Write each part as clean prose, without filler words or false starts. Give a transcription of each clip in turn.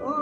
Oh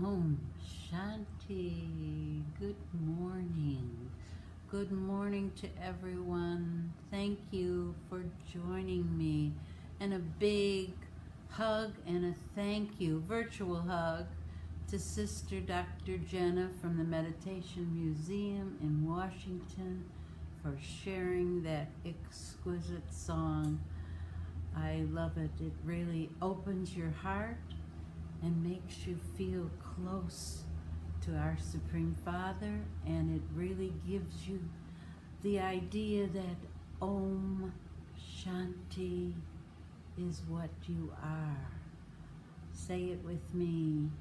Om Shanti. Good morning. Good morning to everyone. Thank you for joining me. And a big hug and a thank you, virtual hug, to Sister Dr. Jenna from the Meditation Museum in Washington for sharing that exquisite song. I love it. It really opens your heart and makes you feel close to our Supreme Father, and it really gives you the idea that Om Shanti is what you are. Say it with me.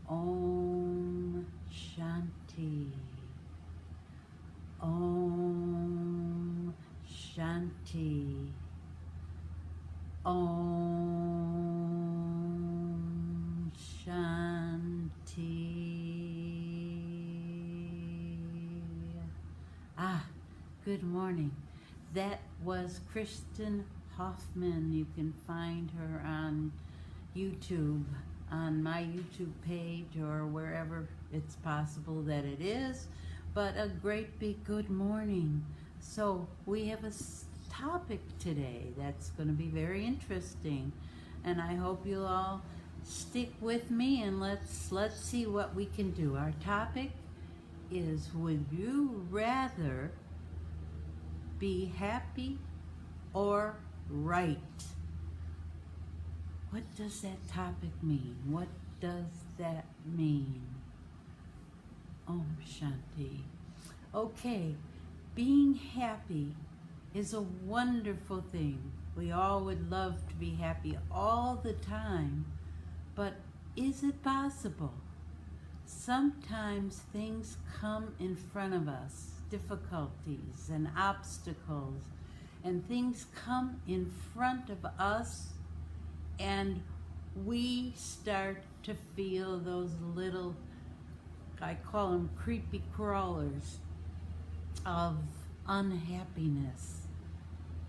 Om Shanti. Om Shanti. Om Shanti. Good morning. That was Kristen Hoffman. You can find her on YouTube, on my YouTube page, or wherever it's possible that it is. But a great big good morning. So we have a topic today that's going to be very interesting, and I hope you'll all stick with me and let's see what we can do. Our topic is, would you rather be happy or right? What does that topic mean? What does that mean? Om Shanti. Okay, being happy is a wonderful thing. We all would love to be happy all the time, but is it possible? Sometimes things come in front of us, difficulties and obstacles, and things come in front of us, and we start to feel those little, I call them creepy crawlers, of unhappiness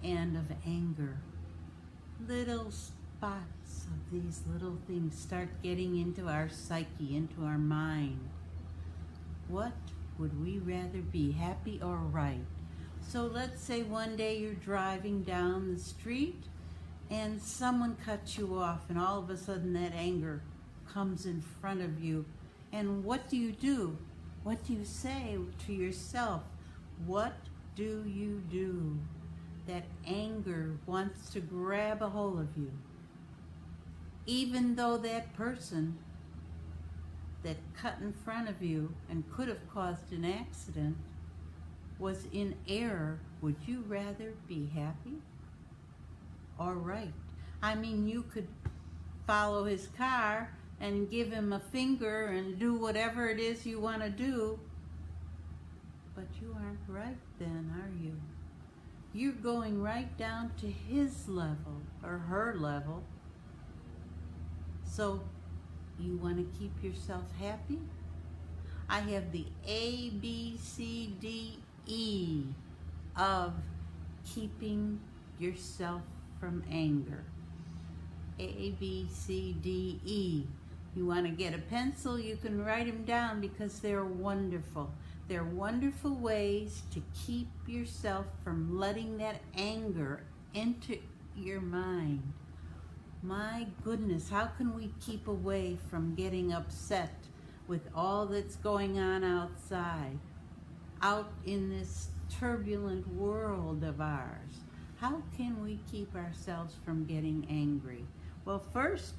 and of anger. Little spots of these little things start getting into our psyche, into our mind. What would we rather be, happy or right? So let's say one day you're driving down the street and someone cuts you off, and all of a sudden that anger comes in front of you. And what do you do? What do you say to yourself? What do you do? That anger wants to grab a hold of you. Even though that person that cut in front of you and could have caused an accident was in error, would you rather be happy or right? I mean, you could follow his car and give him a finger and do whatever it is you want to do, but you aren't right then, are you? You're going right down to his level or her level. So you want to keep yourself happy? I have the A, B, C, D, E of keeping yourself from anger. A, B, C, D, E. You want to get a pencil, you can write them down because they're wonderful. They're wonderful ways to keep yourself from letting that anger into your mind. My goodness, how can we keep away from getting upset with all that's going on outside, out in this turbulent world of ours? How can we keep ourselves from getting angry? Well, first,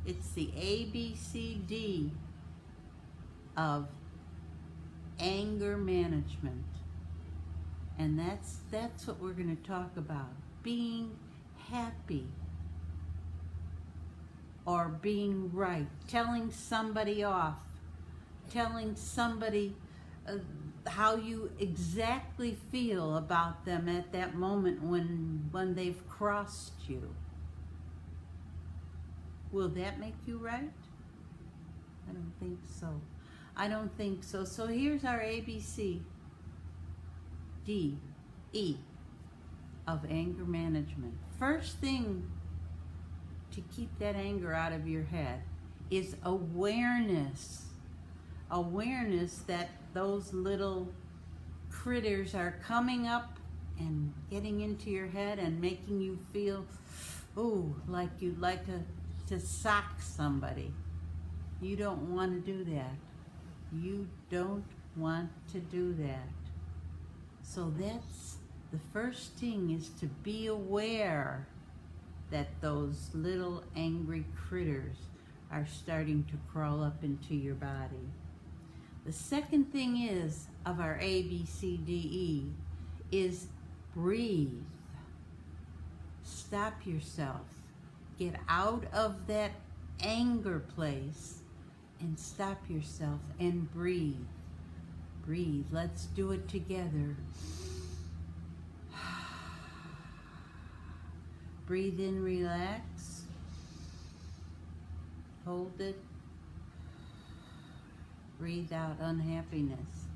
it's the ABCD of anger management. And that's what we're going to talk about. Being happy or being right. Telling somebody off. Telling somebody how you exactly feel about them at that moment when they've crossed you. Will that make you right? I don't think so. I don't think so. So here's our ABC, D, E of anger management. First thing to keep that anger out of your head is awareness. Awareness that those little critters are coming up and getting into your head and making you feel, ooh, like you'd like to sock somebody. You don't want to do that. You don't want to do that. So that's the first thing, is to be aware that those little angry critters are starting to crawl up into your body. The second thing is, of our A, B, C, D, E, is breathe. Stop yourself. Get out of that anger place and stop yourself and breathe. Breathe. Let's do it together. Breathe in, relax. Hold it. Breathe out unhappiness.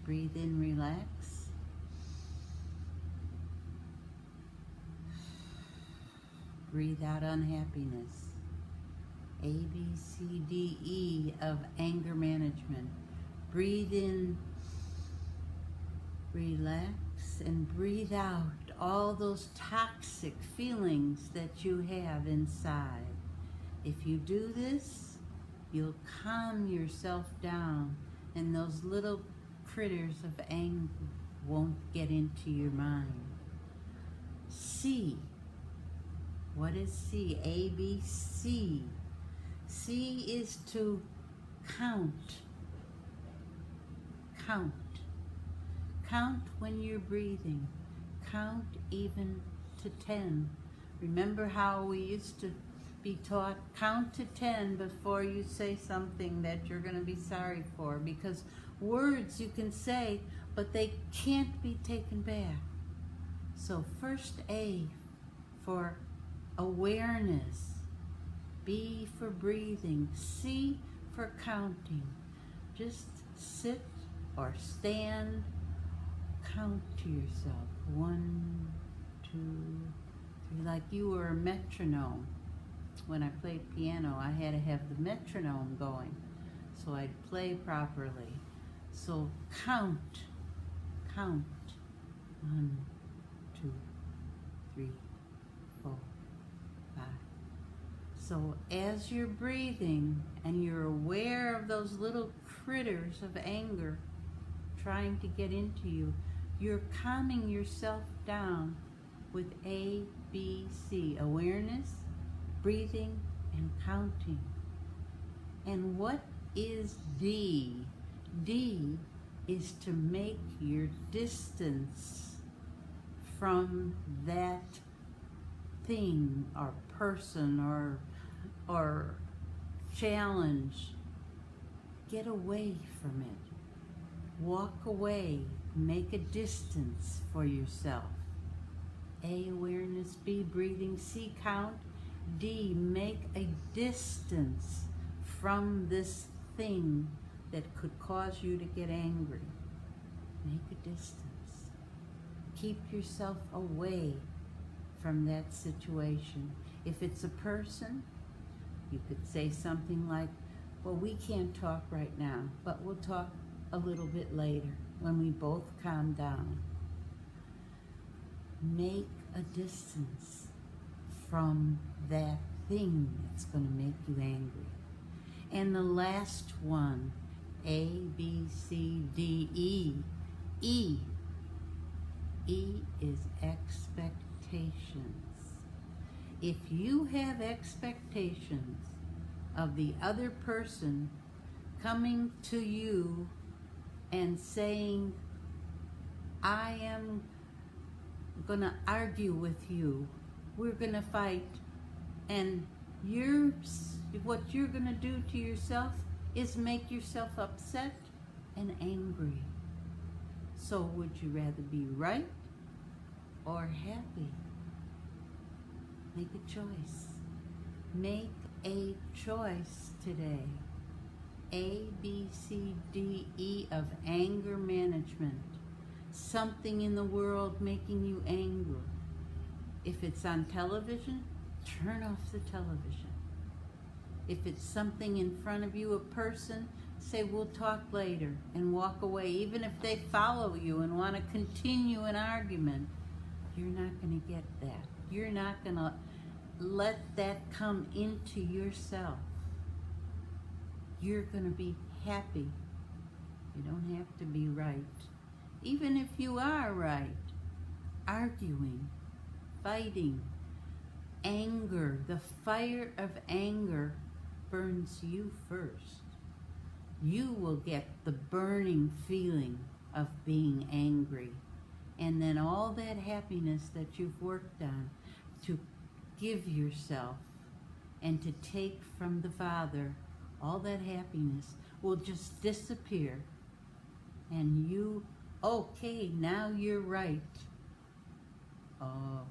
Breathe in, relax. Breathe out unhappiness. A, B, C, D, E of anger management. Breathe in, relax, and breathe out all those toxic feelings that you have inside. If you do this, you'll calm yourself down, and those little critters of anger won't get into your mind. C. What is C? A, B, C. C is to count. Count. Count when you're breathing. Count even to 10. Remember how we used to be taught, count to 10 before you say something that you're going to be sorry for, because words you can say, but they can't be taken back. So first A for awareness, B for breathing, C for counting. Just sit or stand, count to yourself. 1, 2, 3, like you were a metronome. When I played piano, I had to have the metronome going so I'd play properly. So count. 1, 2, 3, 4, 5. So as you're breathing and you're aware of those little critters of anger trying to get into you, you're calming yourself down with A, B, C. Awareness, breathing, and counting. And what is D? D is to make your distance from that thing or person or challenge. Get away from it. Walk away. Make a distance for yourself. A, awareness. B, breathing. C, count. D, make a distance from this thing that could cause you to get angry. Make a distance. Keep yourself away from that situation. If it's a person, you could say something like, well, we can't talk right now, but we'll talk a little bit later when we both calm down. Make a distance from that thing that's going to make you angry. And the last one, A, B, C, D, E. E. E is expectations. If you have expectations of the other person coming to you and saying, I am going to argue with you, we're going to fight, and what you're going to do to yourself is make yourself upset and angry. So would you rather be right or happy? Make a choice. Make a choice today. A, B, C, D, E of anger management. Something in the world making you angry. If it's on television, turn off the television. If it's something in front of you, a person, say, we'll talk later, and walk away. Even if they follow you and want to continue an argument, you're not going to get that. You're not going to let that come into yourself. You're going to be happy. You don't have to be right. Even if you are right, arguing, fighting, anger, the fire of anger burns you first. You will get the burning feeling of being angry. And then all that happiness that you've worked on to give yourself and to take from the Father, all that happiness will just disappear. And you, okay, now you're right. Oh,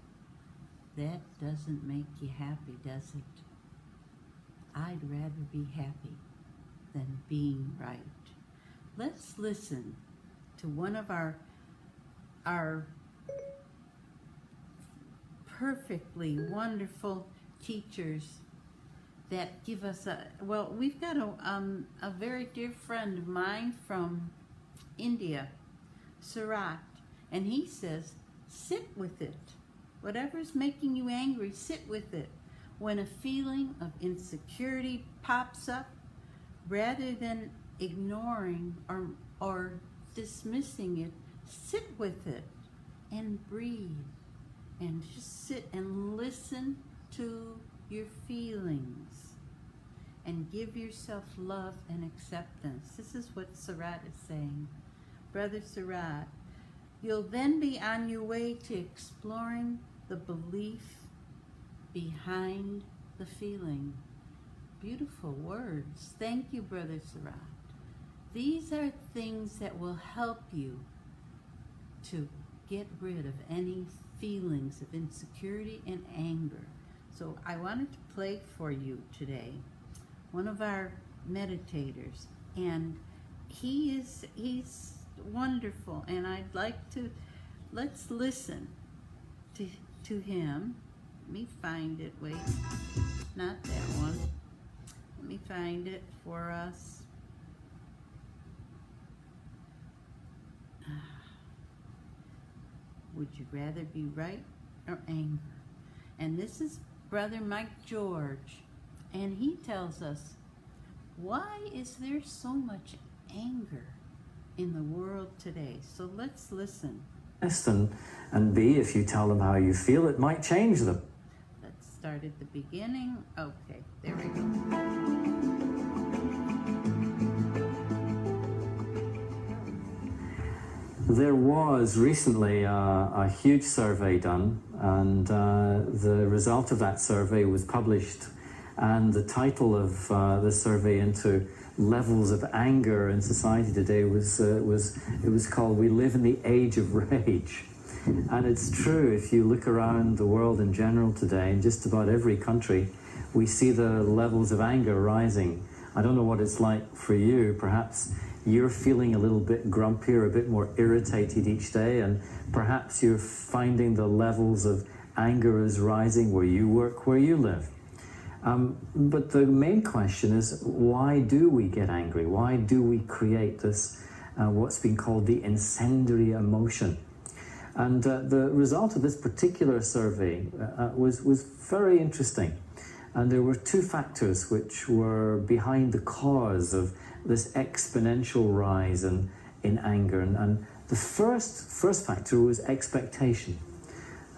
that doesn't make you happy, does it? I'd rather be happy than being right. Let's listen to one of our perfectly wonderful teachers that give us we've got a very dear friend of mine from India, Surat, and he says, sit with it. Whatever's making you angry, sit with it. When a feeling of insecurity pops up, rather than ignoring or dismissing it, sit with it and breathe and just sit and listen to your feelings and give yourself love and acceptance. This is what Surat is saying. Brother Surat, you'll then be on your way to exploring the belief behind the feeling. Beautiful words. Thank you, Brother Surat. These are things that will help you to get rid of any feelings of insecurity and anger. So I wanted to play for you today one of our meditators, and he's wonderful, and I'd like to, let's listen to him. Let me find it. Wait, not that one. Let me find it for us. Would you rather be right or angry? And this is Brother Mike George, and he tells us, why is there so much anger in the world today? So let's listen. And B, if you tell them how you feel, it might change them. Let's start at the beginning. Okay, there we go. There was recently a huge survey done, and the result of that survey was published, and the title of the survey into levels of anger in society today was called "We Live in the Age of Rage." And it's true, if you look around the world in general today, in just about every country, we see the levels of anger rising. I don't know what it's like for you. Perhaps you're feeling a little bit grumpier, a bit more irritated each day, and perhaps you're finding the levels of anger is rising where you work, where you live. But the main question is, why do we get angry? Why do we create this, what's been called the incendiary emotion? And the result of this particular survey was very interesting. And there were two factors which were behind the cause of this exponential rise in anger. And the first factor was expectation.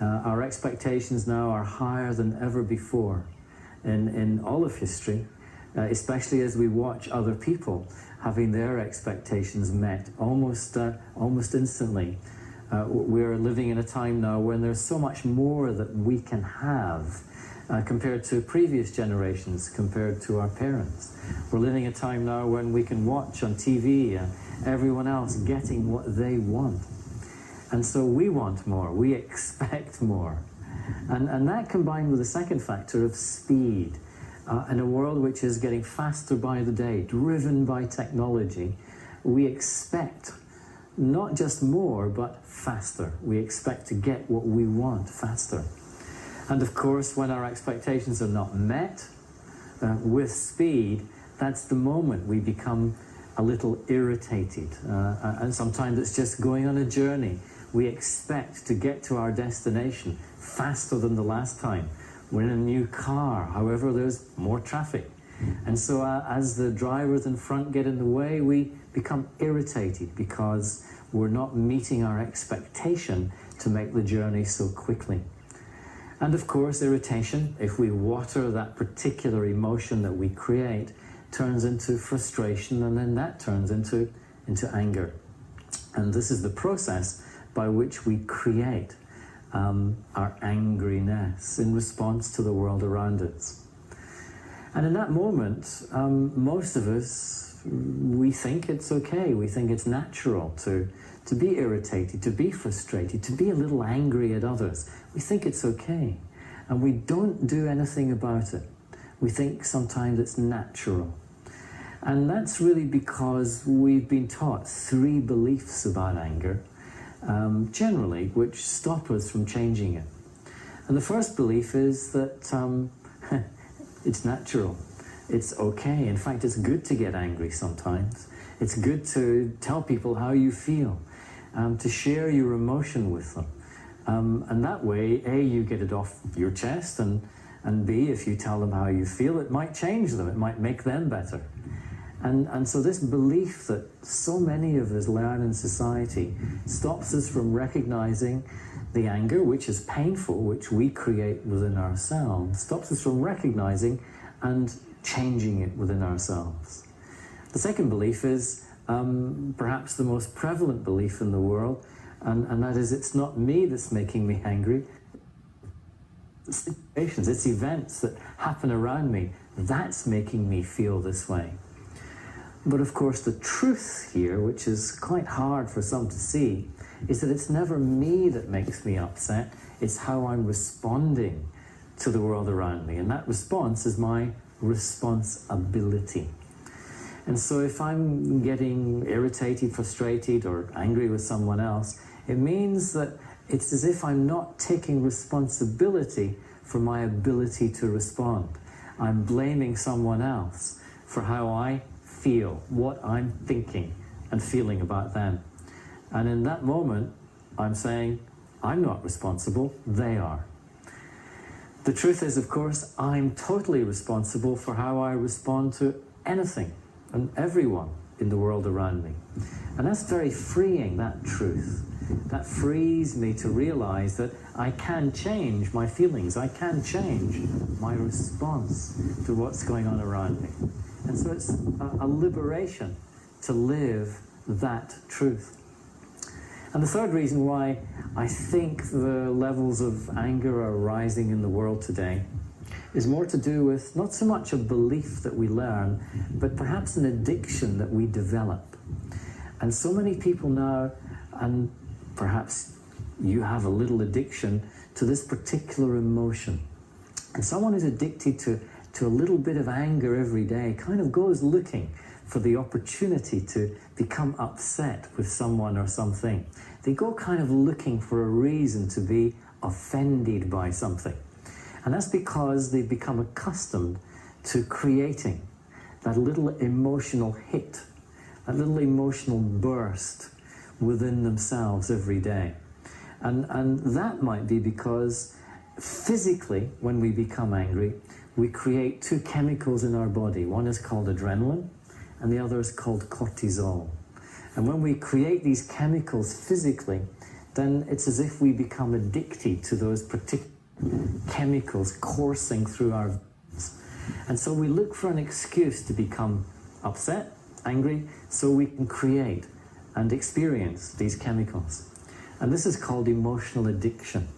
Our expectations now are higher than ever before in all of history, especially as we watch other people having their expectations met almost instantly. We're living in a time now when there's so much more that we can have compared to previous generations, compared to our parents. We're living a time now when we can watch on TV everyone else getting what they want. And so we want more, we expect more. And that combined with the second factor of speed. In a world which is getting faster by the day, driven by technology, we expect not just more, but faster. We expect to get what we want faster. And of course, when our expectations are not met, with speed, that's the moment we become a little irritated. And sometimes it's just going on a journey. We expect to get to our destination faster than the last time. We're in a new car, however, there's more traffic. And so as the drivers in front get in the way, we become irritated because we're not meeting our expectation to make the journey so quickly. And of course, irritation, if we water that particular emotion that we create, turns into frustration, and then that turns into anger. And this is the process by which we create our angriness in response to the world around us. And in that moment, most of us, we think it's okay, we think it's natural to be irritated, to be frustrated, to be a little angry at others. We think it's okay, and we don't do anything about it. We think sometimes it's natural. And that's really because we've been taught 3 beliefs about anger, generally, which stop us from changing it. And the first belief is that it's natural. It's okay. In fact, it's good to get angry sometimes. It's good to tell people how you feel, to share your emotion with them. And that way, A, you get it off your chest, and B, if you tell them how you feel, it might change them. It might make them better. And so this belief that so many of us learn in society stops us from recognizing the anger, which is painful, which we create within ourselves, stops us from recognizing and changing it within ourselves. The second belief is perhaps the most prevalent belief in the world, and that is, it's not me that's making me angry. It's situations, it's events that happen around me, that's making me feel this way. But of course, the truth here, which is quite hard for some to see, is that it's never me that makes me upset, it's how I'm responding to the world around me. And that response is my responsibility. And so if I'm getting irritated, frustrated, or angry with someone else, it means that it's as if I'm not taking responsibility for my ability to respond. I'm blaming someone else for how I feel, what I'm thinking and feeling about them. And in that moment, I'm saying, I'm not responsible, they are. The truth is, of course, I'm totally responsible for how I respond to anything and everyone in the world around me. And that's very freeing, that truth. That frees me to realize that I can change my feelings, I can change my response to what's going on around me. And so it's a liberation to live that truth. And the third reason why I think the levels of anger are rising in the world today is more to do with not so much a belief that we learn, but perhaps an addiction that we develop. And so many people now, and perhaps you have a little addiction to this particular emotion. And someone who's addicted to a little bit of anger every day kind of goes looking for the opportunity to become upset with someone or something. They go kind of looking for a reason to be offended by something. And that's because they've become accustomed to creating that little emotional hit, that little emotional burst within themselves every day. And that might be because physically, when we become angry, we create 2 chemicals in our body. One is called adrenaline, and the other is called cortisol. And when we create these chemicals physically, then it's as if we become addicted to those particular chemicals coursing through our veins. And so we look for an excuse to become upset, angry, so we can create and experience these chemicals. And this is called emotional addiction.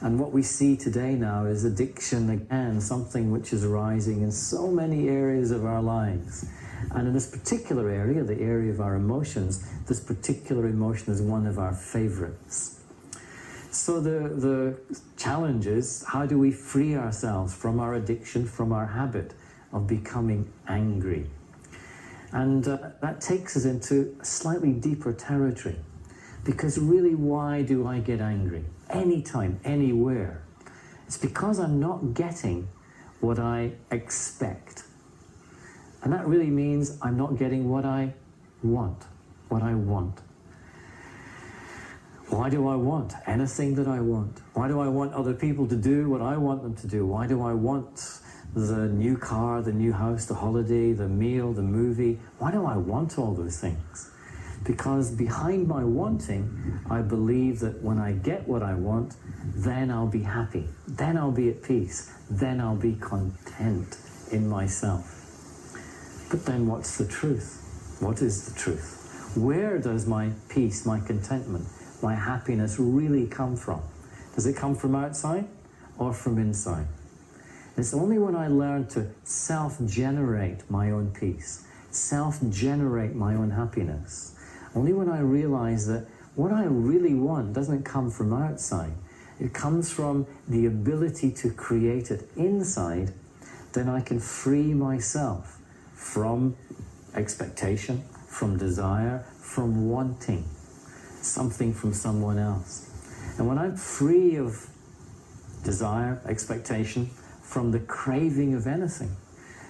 And what we see today now is addiction again, something which is rising in so many areas of our lives. And in this particular area, the area of our emotions, this particular emotion is one of our favorites. So the challenge is, how do we free ourselves from our addiction, from our habit of becoming angry? And that takes us into a slightly deeper territory. Because really, why do I get angry? Anytime, anywhere. It's because I'm not getting what I expect. And that really means I'm not getting what I want, what I want. Why do I want anything that I want? Why do I want other people to do what I want them to do? Why do I want the new car, the new house, the holiday, the meal, the movie? Why do I want all those things? Because behind my wanting, I believe that when I get what I want, then I'll be happy. Then I'll be at peace. Then I'll be content in myself. But then what's the truth? What is the truth? Where does my peace, my contentment, my happiness really come from? Does it come from outside or from inside? It's only when I learn to self-generate my own peace, self-generate my own happiness, only when I realize that what I really want doesn't come from outside, it comes from the ability to create it inside, then I can free myself from expectation, from desire, from wanting something from someone else. And when I'm free of desire, expectation, from the craving of anything,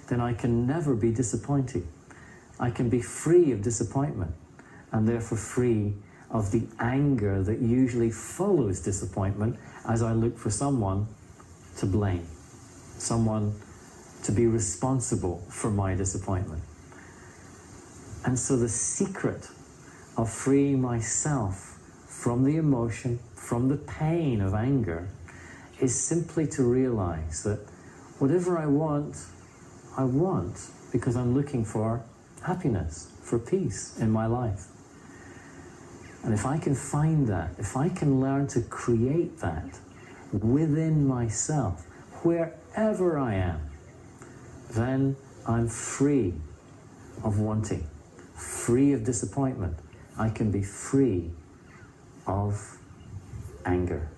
then I can never be disappointed. I can be free of disappointment and therefore free of the anger that usually follows disappointment as I look for someone to blame, someone to be responsible for my disappointment. And so the secret of freeing myself from the emotion, from the pain of anger, is simply to realize that whatever I want because I'm looking for happiness, for peace in my life. And if I can find that, if I can learn to create that within myself, wherever I am, then I'm free of wanting, free of disappointment. I can be free of anger.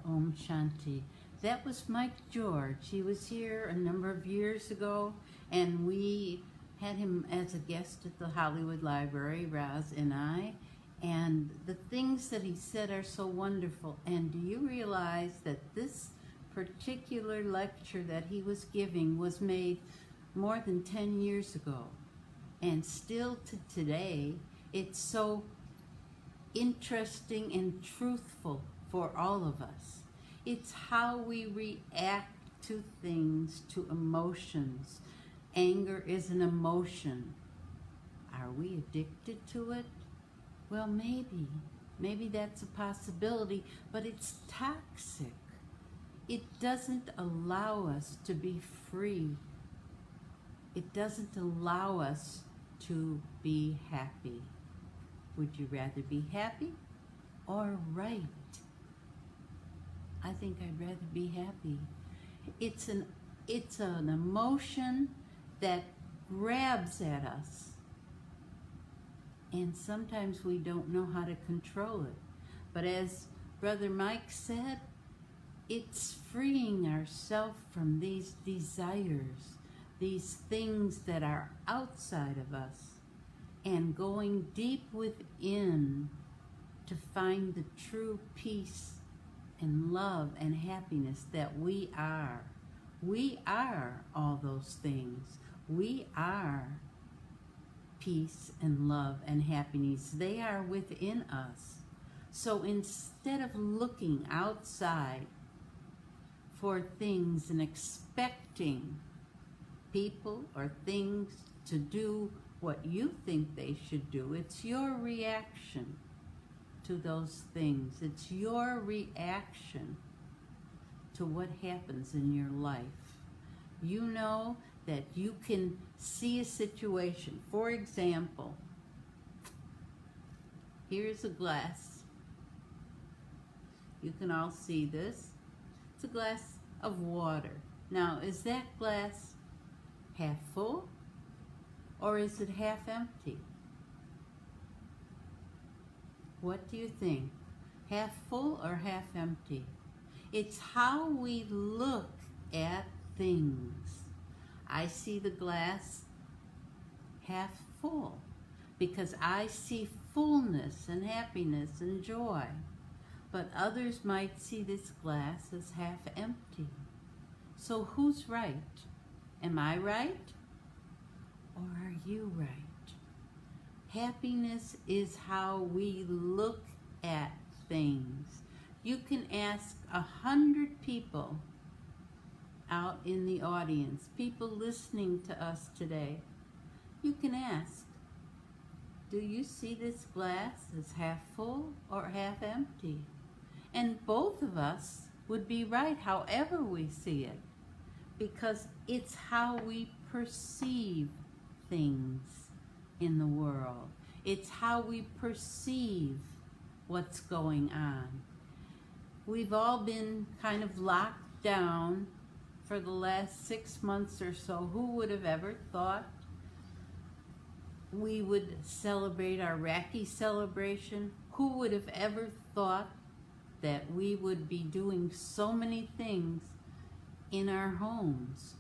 Om Shanti. That was Mike George. He was here a number of years ago, and we had him as a guest at the Hollywood Library, Raz and I, and the things that he said are so wonderful. And do you realize that this particular lecture that he was giving was made more than 10 years ago, and still to today it's so interesting and truthful for all of us. It's how we react to things, to emotions. Anger is an emotion. Are we addicted to it? Well, maybe that's a possibility, but it's toxic. It doesn't allow us to be free. It doesn't allow us to be happy. Would you rather be happy or right? I think I'd rather be happy. It's an emotion that grabs at us. And sometimes we don't know how to control it. But as Brother Mike said, it's freeing ourselves from these desires, these things that are outside of us, and going deep within to find the true peace and love and happiness that we are. We are all those things. We are peace and love and happiness. They are within us. So instead of looking outside for things and expecting people or things to do what you think they should do, it's your reaction to those things. It's your reaction to what happens in your life. You know that you can see a situation. For example, here's a glass. You can all see this. It's a glass of water. Now, is that glass half full or is it half empty? What do you think? Half full or half empty? It's how we look at things. I see the glass half full because I see fullness and happiness and joy. But others might see this glass as half empty. So who's right? Am I right? Or are you right? Happiness is how we look at things. You can ask 100 people out in the audience, people listening to us today. You can ask, do you see this glass as half full or half empty? And both of us would be right however we see it, because it's how we perceive things in the world. It's how we perceive what's going on. We've all been kind of locked down for the last 6 months or so. Who would have ever thought we would celebrate our Raki celebration? Who would have ever thought that we would be doing so many things in our homes?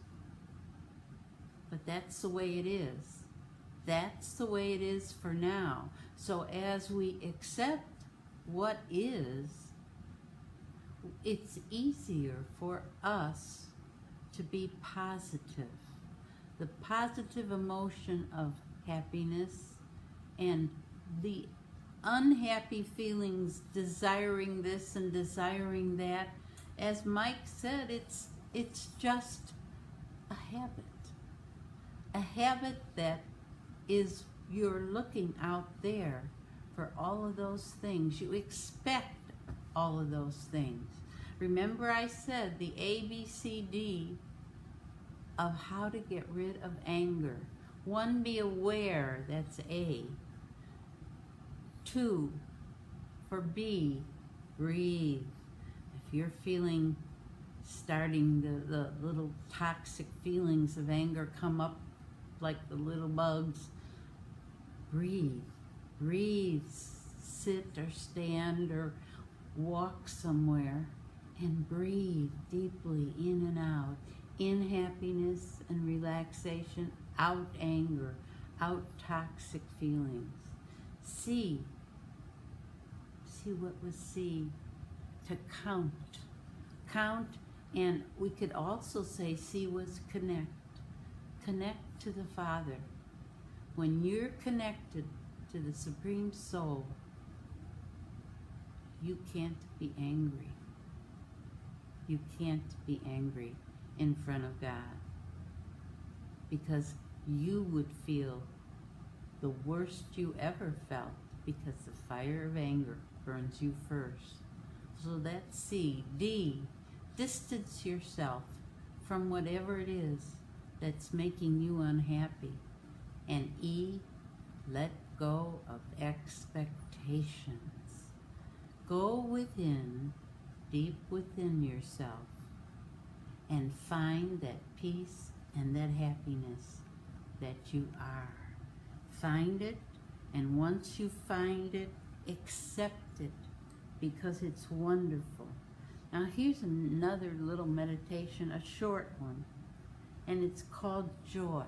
But that's the way it is. That's the way it is for now. So as we accept what is, it's easier for us to be positive. The positive emotion of happiness and the unhappy feelings, desiring this and desiring that. As Mike said, it's just a habit. A habit that is, you're looking out there for all of those things. You expect all of those things. Remember I said the ABCD of how to get rid of anger. 1, be aware, that's A. 2, for B, breathe. If you're feeling, starting the little toxic feelings of anger come up like the little bugs, breathe. Breathe, sit or stand or walk somewhere and breathe deeply in and out. In happiness and relaxation, out anger, out toxic feelings. C. See what was C? To count. Count, and we could also say C was connect. Connect to the Father. When you're connected to the Supreme Soul, you can't be angry. You can't be angry in front of God, because you would feel the worst you ever felt, because the fire of anger burns you first. So that's C. D, distance yourself from whatever it is that's making you unhappy. And E, let go of expectations. Go within, deep within yourself, and find that peace and that happiness that you are. Find it, and once you find it, accept it, because it's wonderful. Now here's another little meditation, a short one, and it's called Joy.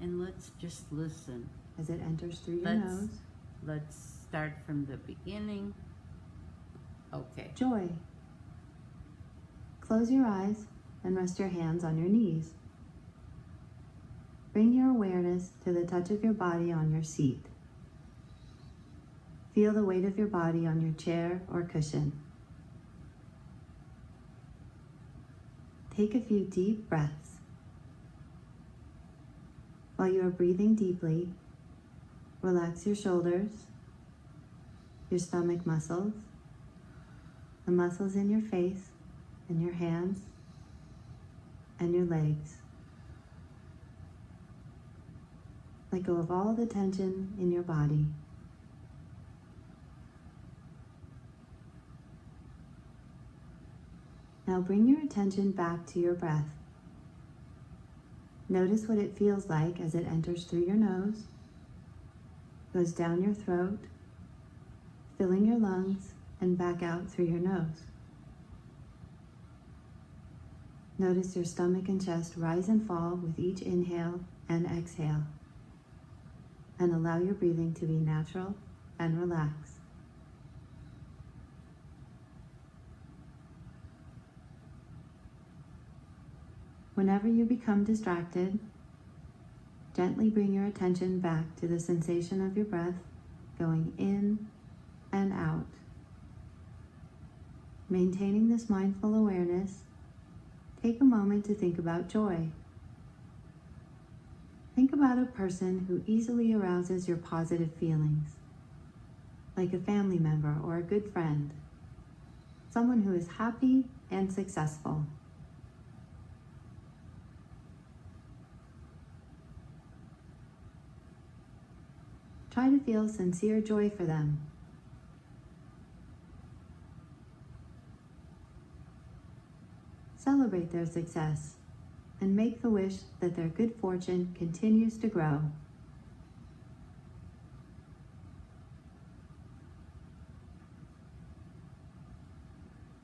And let's just listen. As it enters through your nose. Let's start from the beginning. Okay. Joy. Close your eyes and rest your hands on your knees. Bring your awareness to the touch of your body on your seat. Feel the weight of your body on your chair or cushion. Take a few deep breaths. While you are breathing deeply, relax your shoulders, your stomach muscles, the muscles in your face and your hands and your legs. Let go of all the tension in your body. Now bring your attention back to your breath. Notice what it feels like as it enters through your nose, goes down your throat, filling your lungs, and back out through your nose. Notice your stomach and chest rise and fall with each inhale and exhale, and allow your breathing to be natural and relaxed. Whenever you become distracted, gently bring your attention back to the sensation of your breath going in and out. Maintaining this mindful awareness, take a moment to think about joy. Think about a person who easily arouses your positive feelings, like a family member or a good friend, someone who is happy and successful. Try to feel sincere joy for them. Celebrate their success and make the wish that their good fortune continues to grow.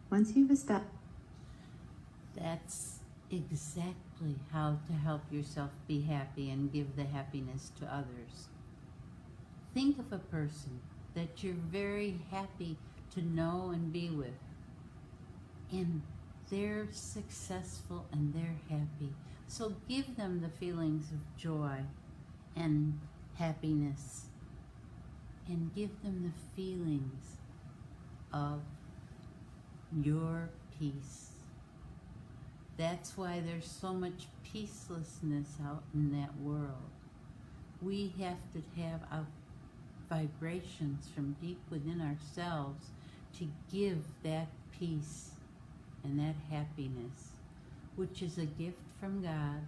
Once you've established, That's exactly how to help yourself be happy and give the happiness to others. Think of a person that you're very happy to know and be with, and they're successful and they're happy. So give them the feelings of joy and happiness, and give them the feelings of your peace. That's why there's so much peacelessness out in that world. We have to have our vibrations from deep within ourselves to give that peace and that happiness, which is a gift from God.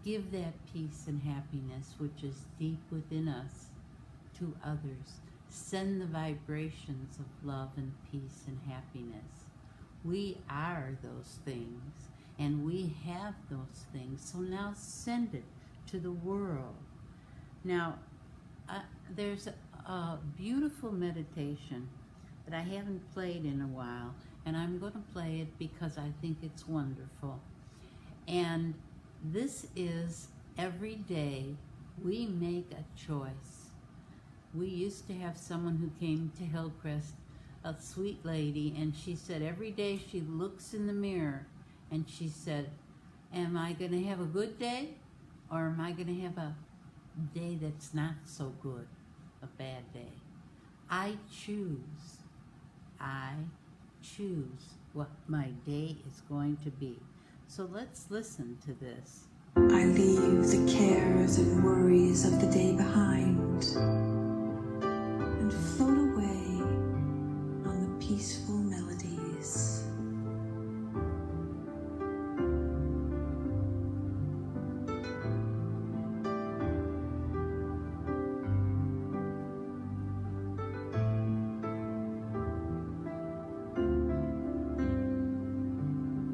Give that peace and happiness, which is deep within us, to others. Send the vibrations of love and peace and happiness. We are those things, and we have those things. So now send it to the world. Now, there's a beautiful meditation that I haven't played in a while, and I'm going to play it because I think it's wonderful. And this is every day we make a choice. We used to have someone who came to Hillcrest, a sweet lady, and she said every day she looks in the mirror and she said, am I going to have a good day, or am I going to have a day that's not so good, a bad day? I choose what my day is going to be. So let's listen to this. I leave the cares and worries of the day behind and float away on the peaceful melodies.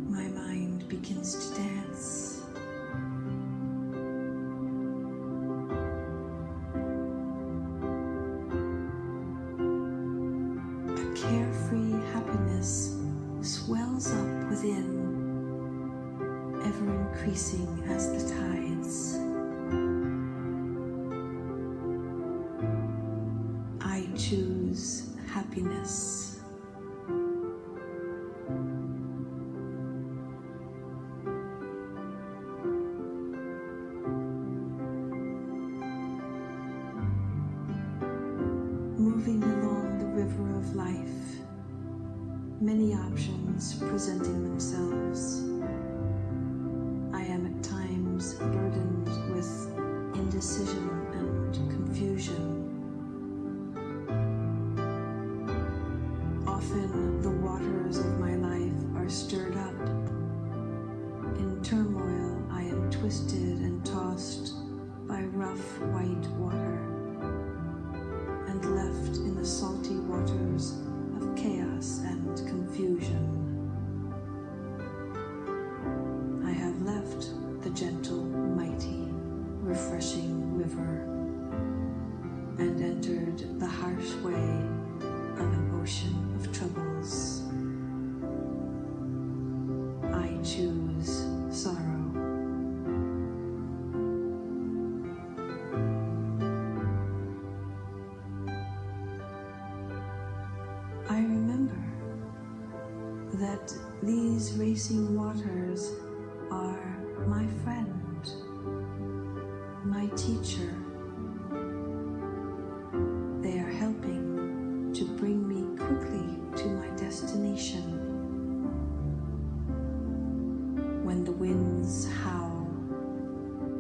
My mind begins to dance. A carefree happiness swells up within, ever increasing as the tides. I choose happiness. Moving along the river of life, many options presenting themselves. I am at times burdened with indecision and confusion. Often the waters of my life are stirred up. In turmoil, I am twisted and tossed by rough white water, and left in the salty waters of chaos and confusion. I have left the gentle, mighty, refreshing river and entered the harsh way of an ocean of troubles. I choose sorrow. I remember that these racing waters are my friend, my teacher. They are helping to bring me quickly to my destination. When the winds howl,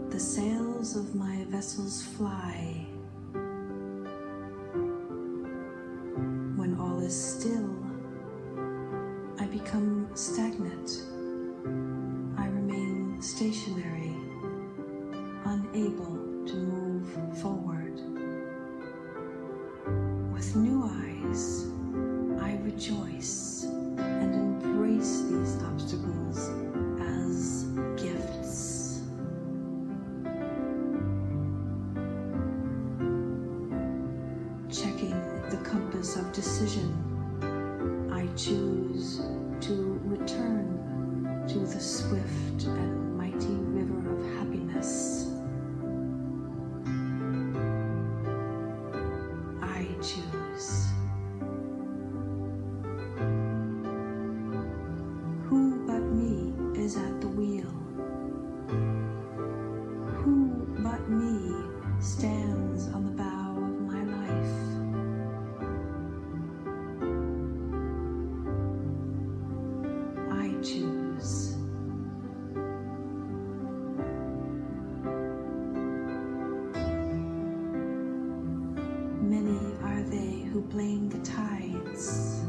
the sails of my vessels fly. When all is still, I become stagnant. I remain stationary, unable to move forward. With new eyes, I rejoice and embrace these obstacles as gifts. Checking the compass of decision, I choose to return to the swift and mighty river of happiness. I choose. Who but me is at the wheel? Who but me stands on the bow of my life? I choose. Many are they who blame the tides.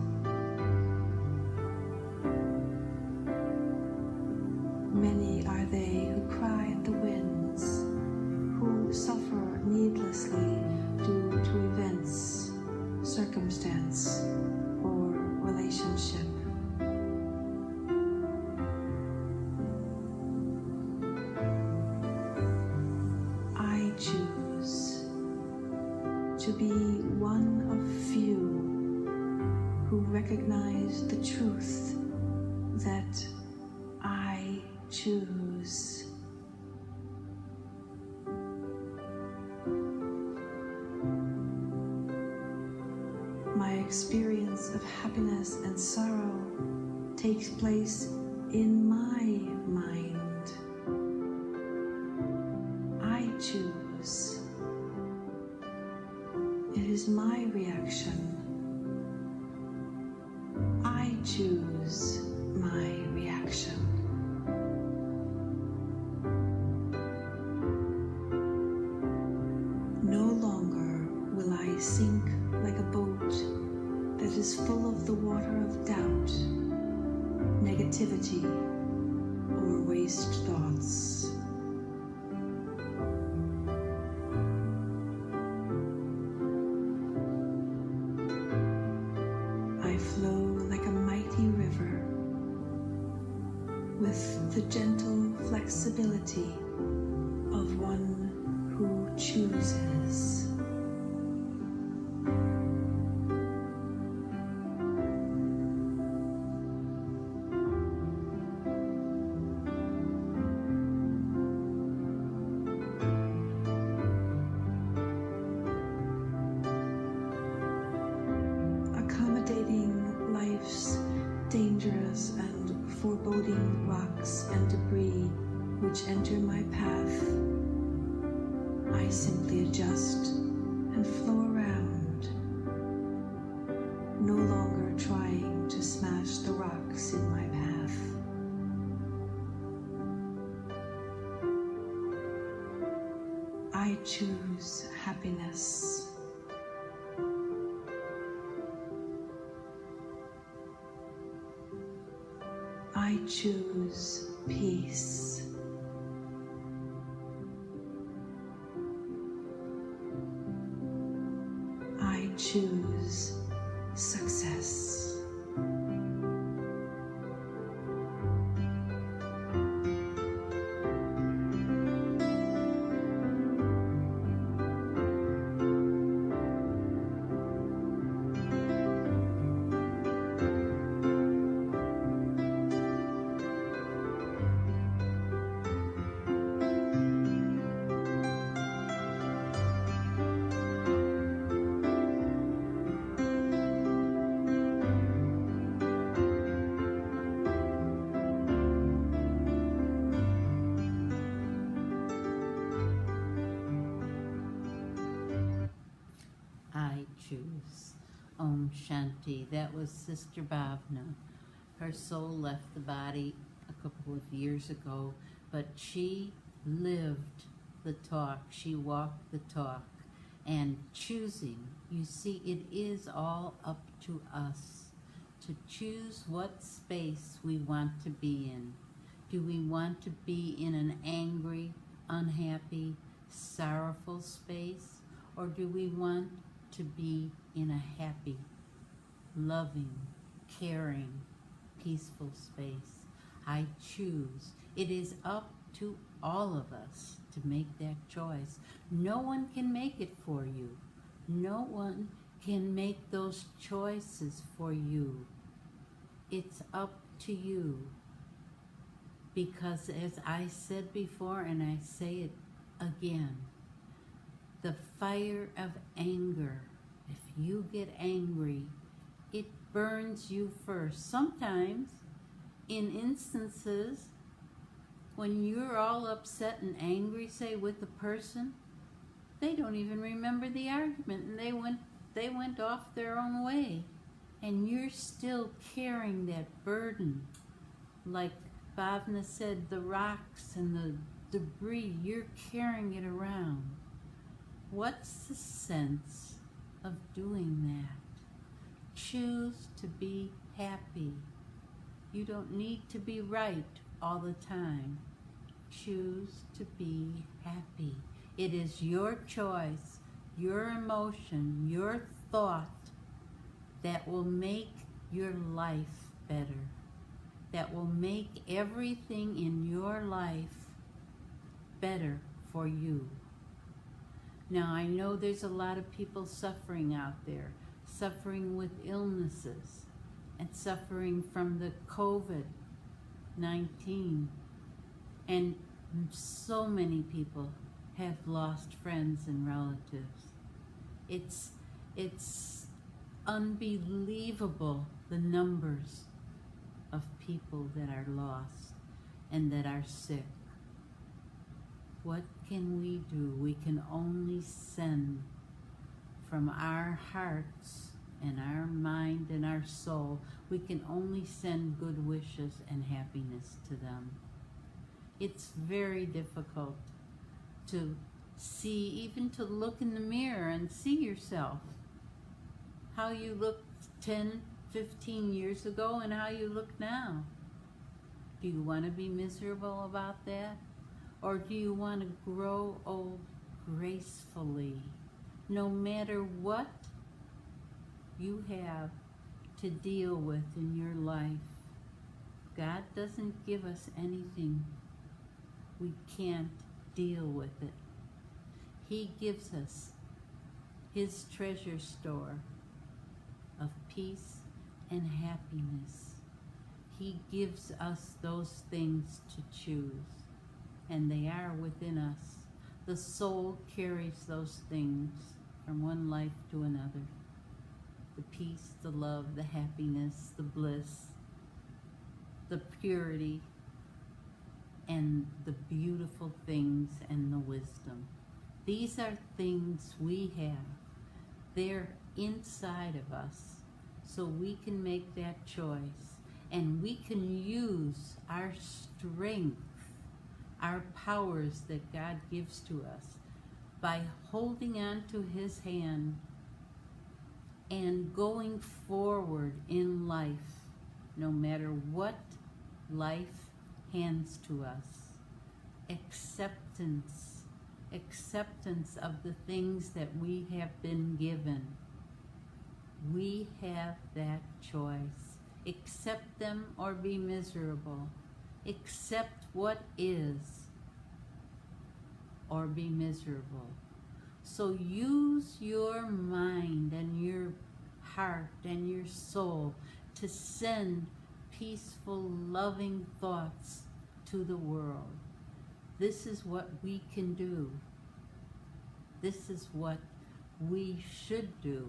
Many are they who cry at the winds, who suffer needlessly due to events, circumstance, or relationship. I choose to be one of few who recognize the truth that I choose. My experience of happiness and sorrow takes place in my mind. I choose. It is my reaction. I choose my reaction. No longer will I sink like a boat that is full of the water of doubt, negativity, or waste thoughts. I flow like a mighty river with the gentle flexibility of one who chooses. Accommodating life's dangerous and foreboding rocks and debris which enter my path, I simply adjust and flow around, no longer trying to smash the rocks in my path. I choose happiness. I choose peace. I choose success. choose. Om Shanti. That was Sister Bhavna. Her soul left the body a couple of years ago, but she lived the talk. She walked the talk. And choosing, you see, it is all up to us to choose what space we want to be in. Do we want to be in an angry, unhappy, sorrowful space? Or do we want to be in a happy, loving, caring, peaceful space? I choose. It is up to all of us to make that choice. No one can make it for you. No one can make those choices for you. It's up to you. Because as I said before, and I say it again, the fire of anger, if you get angry, it burns you first. Sometimes, in instances, when you're all upset and angry, say, with a person, they don't even remember the argument, and they went off their own way. And you're still carrying that burden. Like Bhavna said, the rocks and the debris, you're carrying it around. What's the sense of doing that? Choose to be happy. You don't need to be right all the time. Choose to be happy. It is your choice, your emotion, your thought that will make your life better, that will make everything in your life better for you. Now, I know there's a lot of people suffering out there, suffering with illnesses and suffering from the COVID-19. And so many people have lost friends and relatives. It's unbelievable, the numbers of people that are lost and that are sick. What can we do? We can only send from our hearts and our mind and our soul, we can only send good wishes and happiness to them. It's very difficult to see, even to look in the mirror and see yourself. How you looked 10, 15 years ago and how you look now. Do you want to be miserable about that? Or do you want to grow old gracefully, no matter what you have to deal with in your life? God doesn't give us anything we can't deal with it. He gives us His treasure store of peace and happiness. He gives us those things to choose, and they are within us. The soul carries those things from one life to another. The peace, the love, the happiness, the bliss, the purity, and the beautiful things and the wisdom. These are things we have. They're inside of us, so we can make that choice, and we can use our strength, our powers that God gives to us by holding on to His hand and going forward in life, no matter what life hands to us. Acceptance of the things that we have been given. We have that choice. Accept them or be miserable. Accept what is or be miserable. So use your mind and your heart and your soul to send peaceful, loving thoughts to the world. This is what we can do. This is what we should do.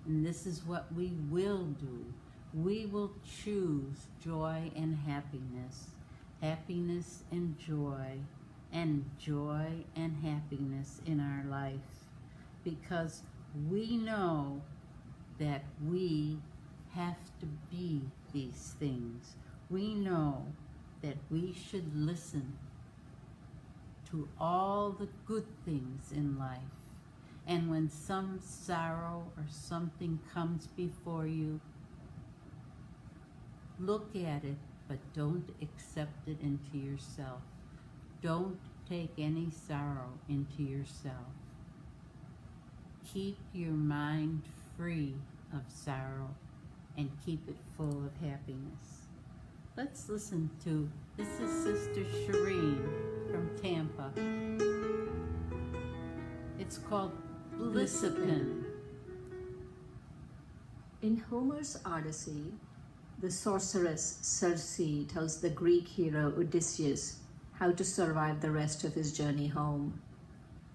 And this is what we will do. We will choose joy and happiness, happiness and joy and happiness in our life, because we know that we have to be these things. We know that we should listen to all the good things in life. And when some sorrow or something comes before you, look at it, but don't accept it into yourself. Don't take any sorrow into yourself. Keep your mind free of sorrow and keep it full of happiness. Let's listen to, this is Sister Shireen from Tampa. It's called Blissipin. In Homer's Odyssey, the sorceress Circe tells the Greek hero Odysseus how to survive the rest of his journey home.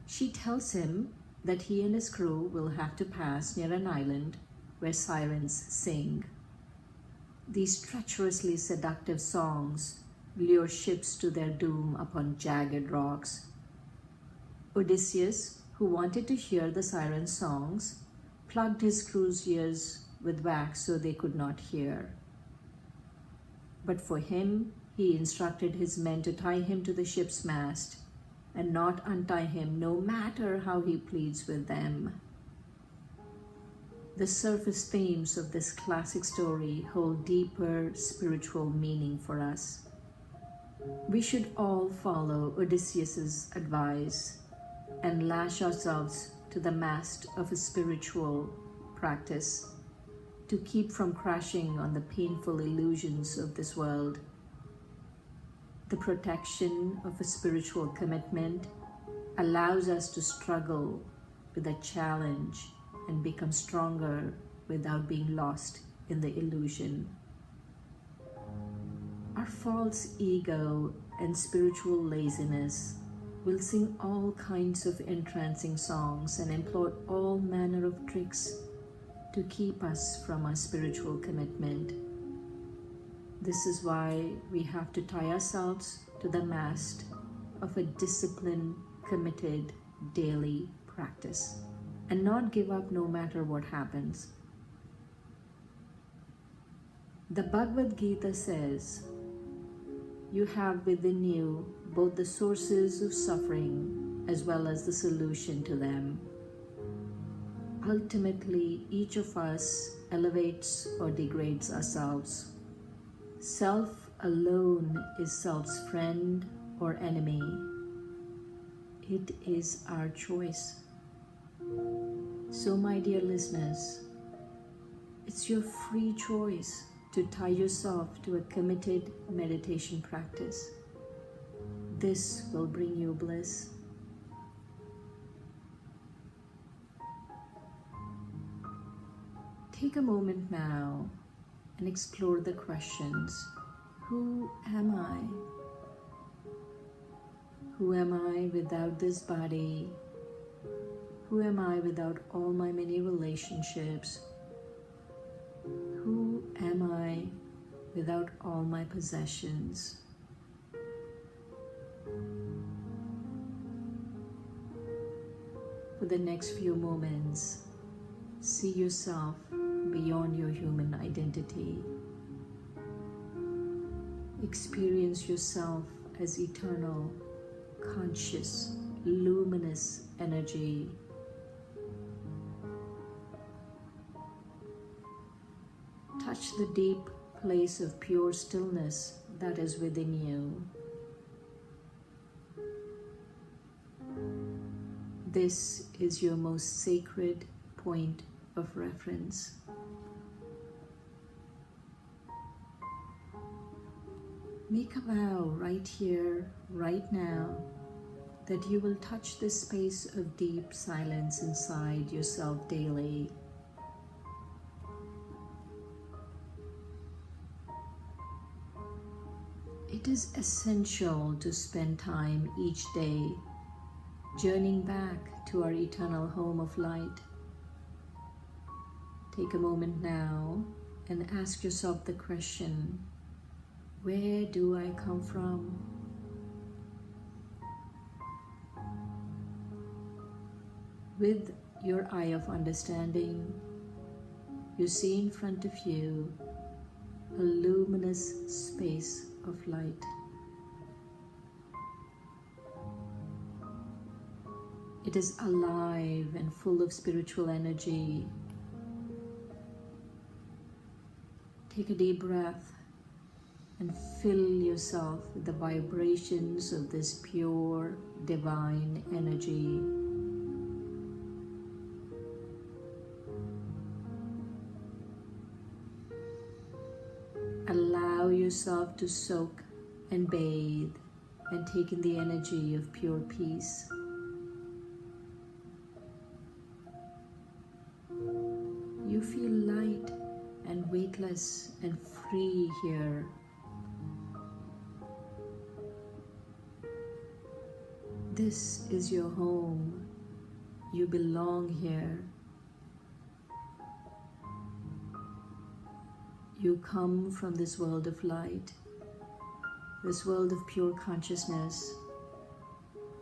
She tells him that he and his crew will have to pass near an island where sirens sing. These treacherously seductive songs lure ships to their doom upon jagged rocks. Odysseus, who wanted to hear the siren songs, plugged his crew's ears with wax so they could not hear. But for him, he instructed his men to tie him to the ship's mast and not untie him no matter how he pleads with them. The surface themes of this classic story hold deeper spiritual meaning for us. We should all follow Odysseus's advice and lash ourselves to the mast of a spiritual practice to keep from crashing on the painful illusions of this world. The protection of a spiritual commitment allows us to struggle with a challenge and become stronger without being lost in the illusion. Our false ego and spiritual laziness will sing all kinds of entrancing songs and employ all manner of tricks to keep us from our spiritual commitment. This is why we have to tie ourselves to the mast of a disciplined, committed, daily practice and not give up no matter what happens. The Bhagavad Gita says, you have within you both the sources of suffering as well as the solution to them. Ultimately, each of us elevates or degrades ourselves. Self alone is self's friend or enemy. It is our choice. So, my dear listeners, it's your free choice to tie yourself to a committed meditation practice. This will bring you bliss. Take a moment now and explore the questions. Who am I? Who am I without this body? Who am I without all my many relationships? Who am I without all my possessions? For the next few moments, see yourself beyond your human identity. Experience yourself as eternal, conscious, luminous energy. Touch the deep place of pure stillness that is within you. This is your most sacred point of reference. Make a vow right here, right now, that you will touch this space of deep silence inside yourself daily. It is essential to spend time each day journeying back to our eternal home of light. Take a moment now and ask yourself the question, where do I come from? With your eye of understanding, you see in front of you a luminous space of light. It is alive and full of spiritual energy. Take a deep breath and fill yourself with the vibrations of this pure divine energy. Allow yourself to soak and bathe and take in the energy of pure peace. You feel light and weightless and free here. This is your home. You belong here. You come from this world of light, this world of pure consciousness,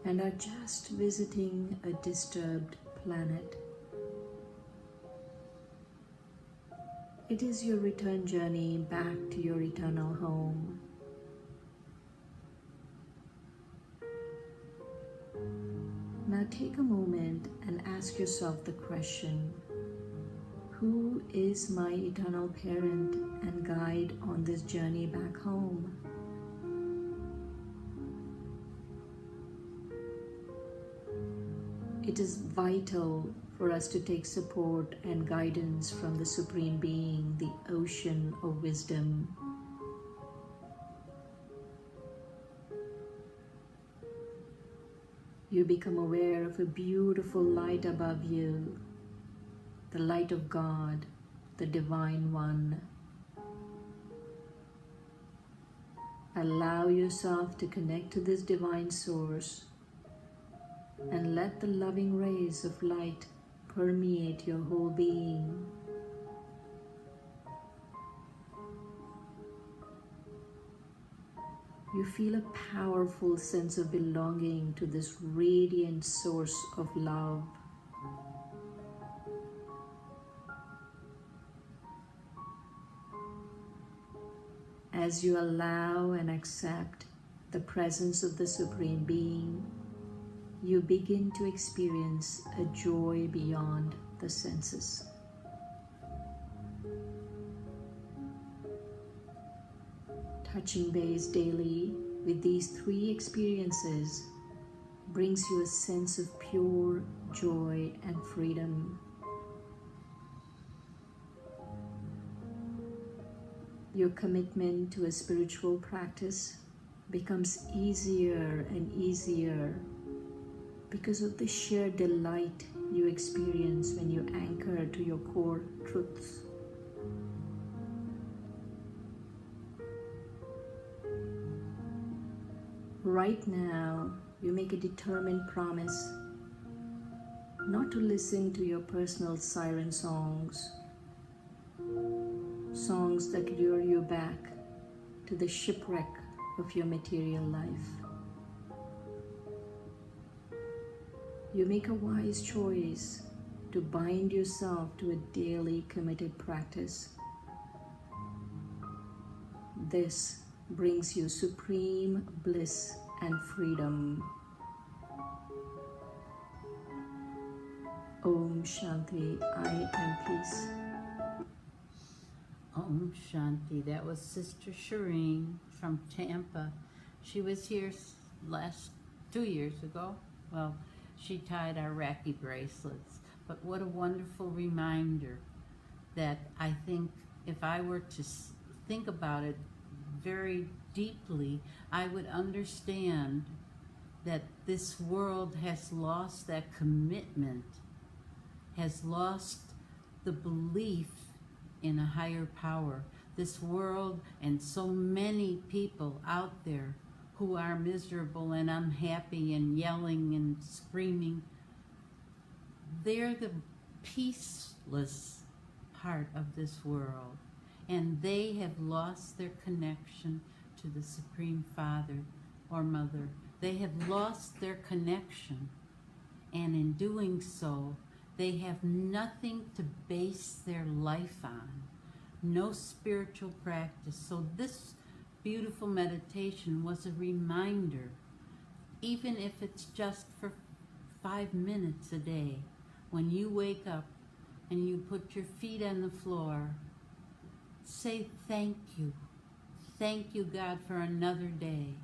and are just visiting a disturbed planet. It is your return journey back to your eternal home. Now take a moment and ask yourself the question, who is my eternal parent and guide on this journey back home? It is vital for us to take support and guidance from the Supreme Being, the ocean of wisdom. You become aware of a beautiful light above you, the light of God, the Divine One. Allow yourself to connect to this divine source and let the loving rays of light permeate your whole being. You feel a powerful sense of belonging to this radiant source of love. As you allow and accept the presence of the Supreme Being, you begin to experience a joy beyond the senses. Touching base daily with these three experiences brings you a sense of pure joy and freedom. Your commitment to a spiritual practice becomes easier and easier because of the sheer delight you experience when you anchor to your core truths. Right now, you make a determined promise not to listen to your personal siren songs, songs that lure you back to the shipwreck of your material life. You make a wise choice to bind yourself to a daily committed practice. This brings you supreme bliss and freedom. Om Shanti, I am peace. Om Shanti. That was Sister Shireen from Tampa. She was here last 2 years ago. Well, she tied our Raki bracelets. But what a wonderful reminder that I think if I were to think about it very deeply, I would understand that this world has lost that commitment, has lost the belief in a higher power. This world and so many people out there who are miserable and unhappy and yelling and screaming, they're the peaceless part of this world. And they have lost their connection to the Supreme Father or Mother. They have lost their connection. And in doing so, They have nothing to base their life on, no spiritual practice. So this beautiful meditation was a reminder, even if it's just for 5 minutes a day, when you wake up and you put your feet on the floor, say thank you. Thank you, God, for another day.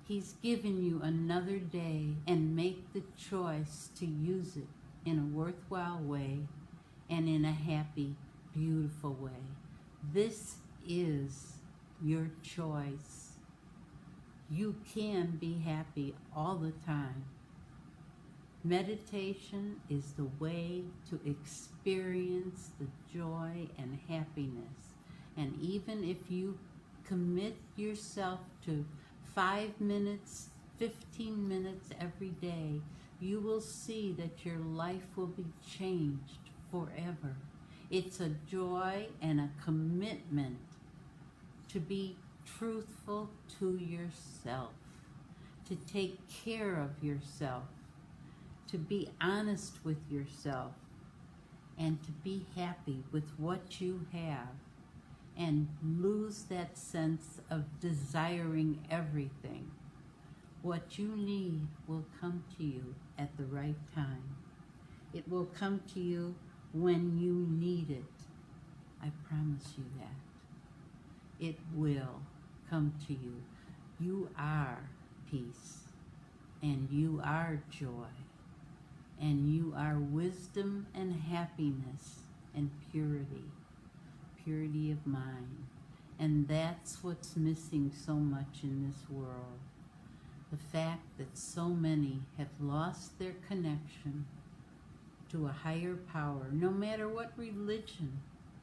He's given you another day, and make the choice to use it in a worthwhile way and in a happy, beautiful way. This is your choice. You can be happy all the time. Meditation is the way to experience the joy and happiness. And even if you commit yourself to 5 minutes, 15 minutes every day, you will see that your life will be changed forever. It's a joy and a commitment to be truthful to yourself, to take care of yourself, to be honest with yourself, and to be happy with what you have, and lose that sense of desiring everything. What you need will come to you at the right time. It will come to you when you need it. I promise you that. It will come to you. You are peace, and you are joy, and you are wisdom and happiness and purity of mind. And that's what's missing so much in this world. The fact that so many have lost their connection to a higher power, no matter what religion,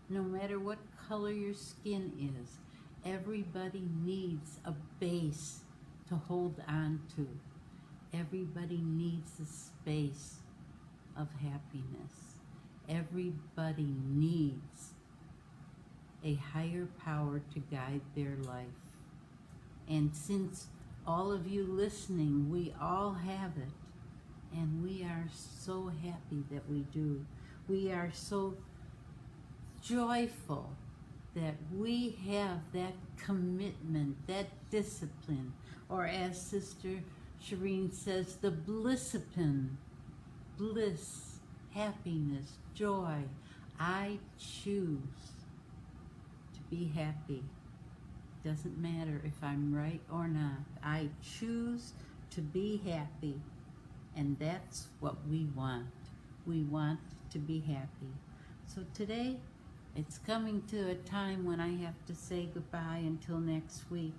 no matter what color your skin is. Everybody needs a base to hold on to. Everybody needs a space of happiness. Everybody needs a higher power to guide their life. And since all of you listening, we all have it, and we are so happy that we do. We are so joyful that we have that commitment, that discipline, or as Sister Shireen says, the blissipin, bliss, happiness, joy. I choose to be happy. Doesn't matter if I'm right or not. I choose to be happy, and that's what we want. We want to be happy. So today, it's coming to a time when I have to say goodbye until next week.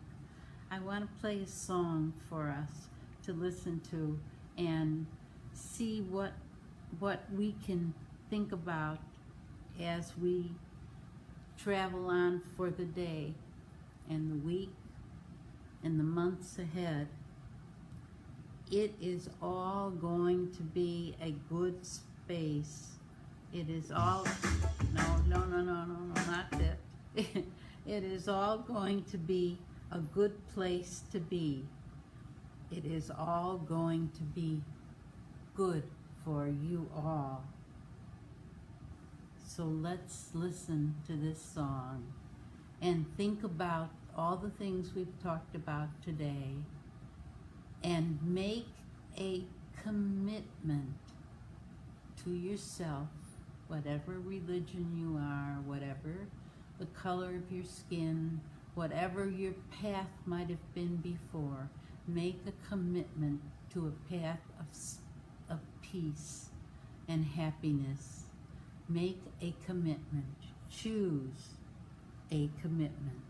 I want to play a song for us to listen to and see what we can think about as we travel on for the day and the week and the months ahead. It is all going to be a good space. It is all, no, not that. It is all going to be a good place to be. It is all going to be good for you all. So let's listen to this song and think about all the things we've talked about today, and make a commitment to yourself, whatever religion you are, whatever the color of your skin, whatever your path might have been before. Make a commitment to a path of peace and happiness. Make a commitment. Choose a commitment.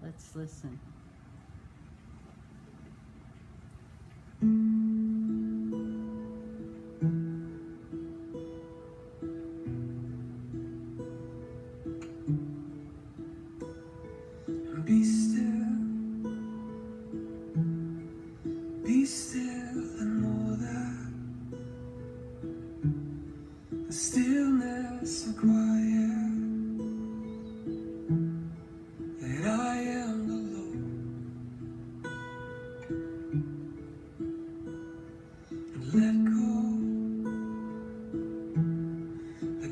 Let's listen. Be still and know that the stillness and quiet, that I am alone, and let go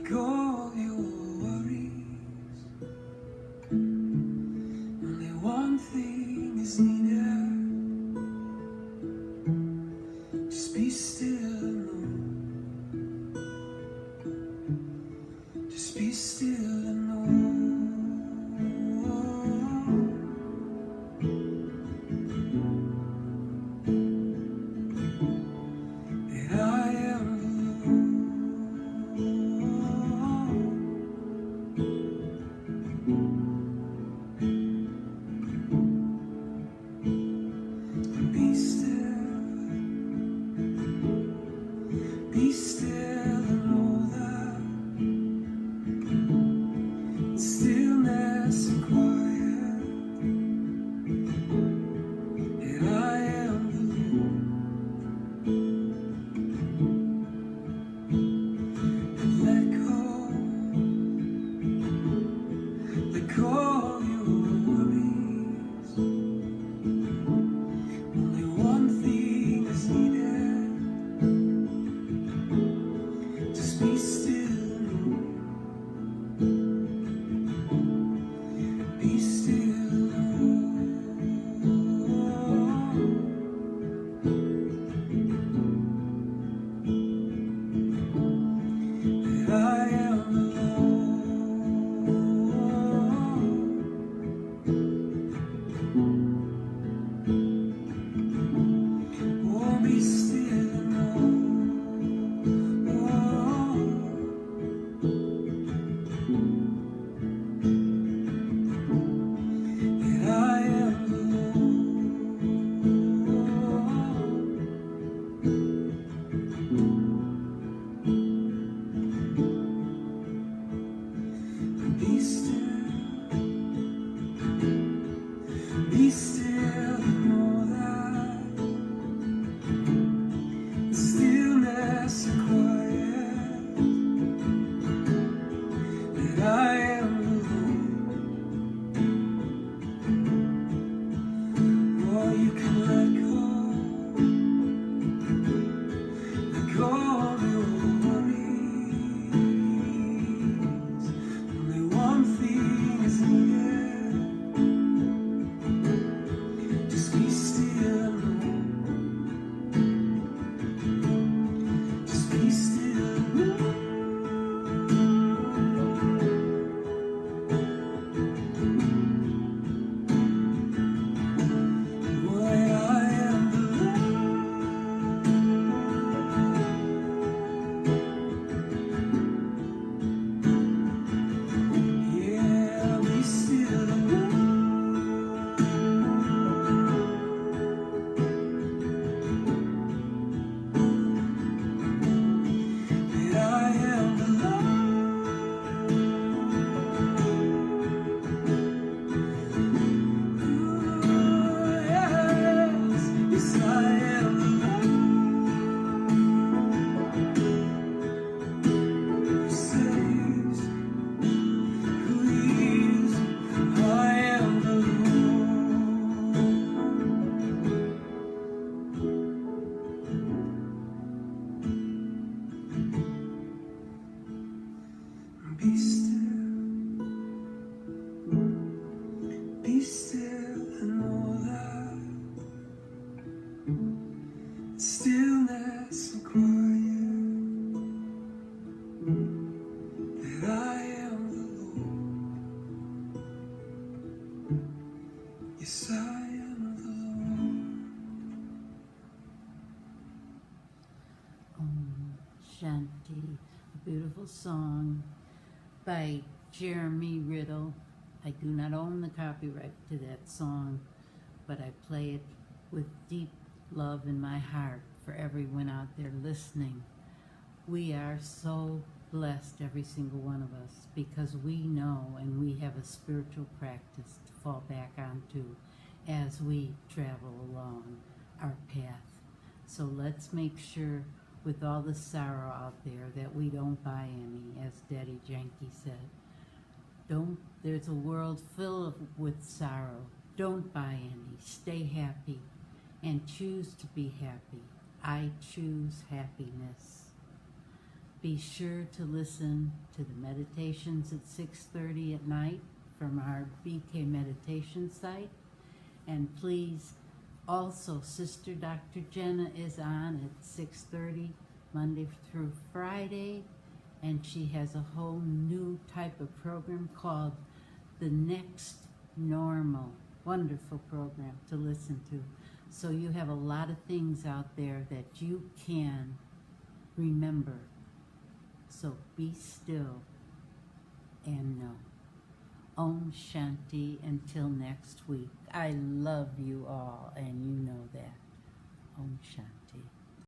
let go of your worries. Only one thing is needed. Just be still and know. Just be still and know that I am alone. Be still. Be still and know that stillness and quiet, that I am the Lord. And let go of your worries. Only one thing is needed. Just be still and know. Be still and know that I am alone. Oh, be still and know. That I am alone. Be still and know that stillness and quiet, that I am alone. Oh, you can let go of your worries. Only one thing is needed. Just be still and know. Just be still and know. Boy, I am the Lord. Yeah, be still and know. That I am the Lord. Yes, yes, I am the Lord. Who saves, who leads. I am the Lord. Be still and know that stillness and quiet, that I am the Lord. Yes, I am the Lord. Shanti, a beautiful song by Jeremy Riddle. I do not own the copyright to that song, but I play it with deep love in my heart for everyone out there listening. We are so blessed, every single one of us, because we know and we have a spiritual practice to fall back onto as we travel along our path. So let's make sure, with all the sorrow out there, that we don't buy any, as Daddy Janky said. There's a world filled with sorrow. Don't buy any. Stay happy and choose to be happy. I choose happiness. Be sure to listen to the meditations at 6:30 at night from our BK meditation site. And please, also, Sister Dr. Jenna is on at 6:30 Monday through Friday, and she has a whole new type of program called The Next Normal. Wonderful program to listen to. So you have a lot of things out there that you can remember. So be still and know. Om Shanti until next week. I love you all, and you know that. Om Shanti.